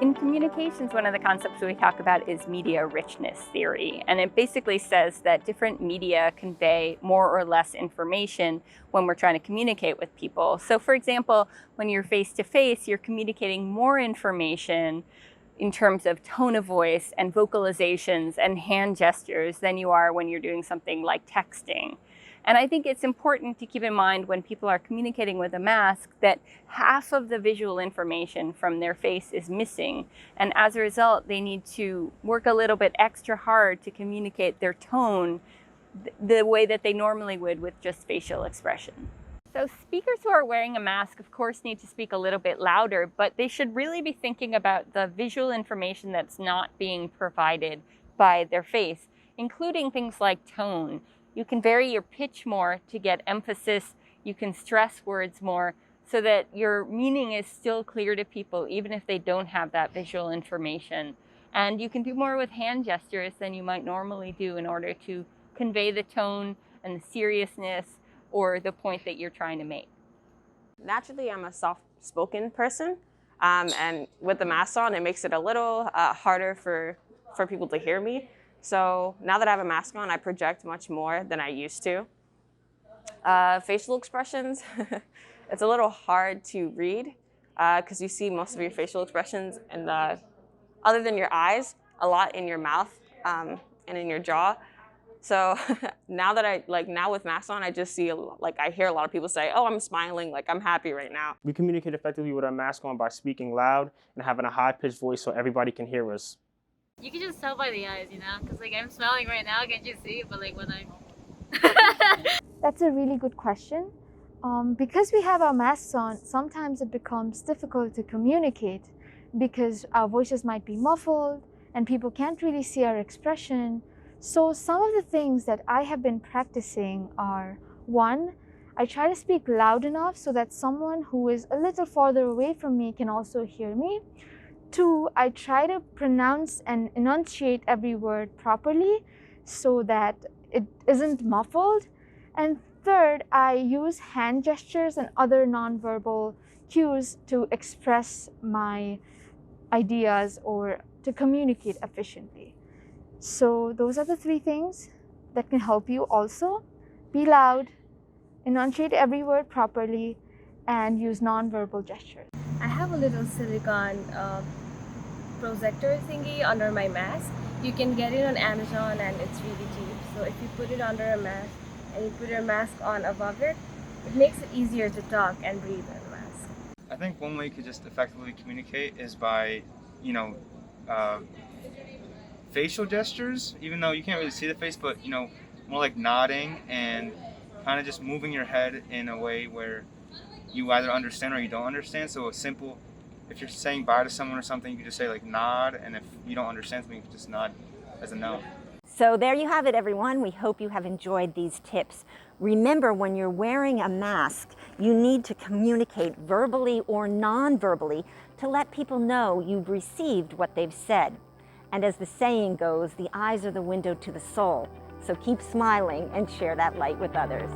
In communications, one of the concepts we talk about is media richness theory, and it basically says that different media convey more or less information when we're trying to communicate with people. So for example, when you're face-to-face, you're communicating more information in terms of tone of voice and vocalizations and hand gestures than you are when you're doing something like texting. And I think it's important to keep in mind when people are communicating with a mask that half of the visual information from their face is missing. And as a result, they need to work a little bit extra hard to communicate their tone the way that they normally would with just facial expression. So speakers who are wearing a mask, of course, need to speak a little bit louder, but they should really be thinking about the visual information that's not being provided by their face, including things like tone. You can vary your pitch more to get emphasis. You can stress words more so that your meaning is still clear to people, even if they don't have that visual information. And you can do more with hand gestures than you might normally do in order to convey the tone and the seriousness or the point that you're trying to make. Naturally, I'm a soft-spoken person, and with the mask on, it makes it a little harder for people to hear me. So now that I have a mask on, I project much more than I used to. Facial expressions, it's a little hard to read because you see most of your facial expressions in other than your eyes, a lot in your mouth and in your jaw. So now with masks on, I just see, I hear a lot of people say, oh, I'm smiling, I'm happy right now. We communicate effectively with our mask on by speaking loud and having a high-pitched voice so everybody can hear us. You can just tell by the eyes, because I'm smiling right now, can't you see? But when I'm... That's a really good question. Because we have our masks on, sometimes it becomes difficult to communicate because our voices might be muffled and people can't really see our expression. So some of the things that I have been practicing are, 1, I try to speak loud enough so that someone who is a little farther away from me can also hear me. 2, I try to pronounce and enunciate every word properly so that it isn't muffled. And 3rd, I use hand gestures and other nonverbal cues to express my ideas or to communicate efficiently. So those are the 3 things that can help you also. Be loud, enunciate every word properly, and use nonverbal gestures. I have a little silicone projector thingy under my mask. You can get it on Amazon and it's really cheap. So if you put it under a mask and you put your mask on above it, it makes it easier to talk and breathe on the mask. I think one way you could just effectively communicate is by, facial gestures, even though you can't really see the face, but, more like nodding and kind of just moving your head in a way where you either understand or you don't understand. So if you're saying bye to someone or something, you can just say nod, and if you don't understand something, you can just nod as a no. So there you have it, everyone. We hope you have enjoyed these tips. Remember, when you're wearing a mask, you need to communicate verbally or non-verbally to let people know you've received what they've said. And as the saying goes, the eyes are the window to the soul. So keep smiling and share that light with others.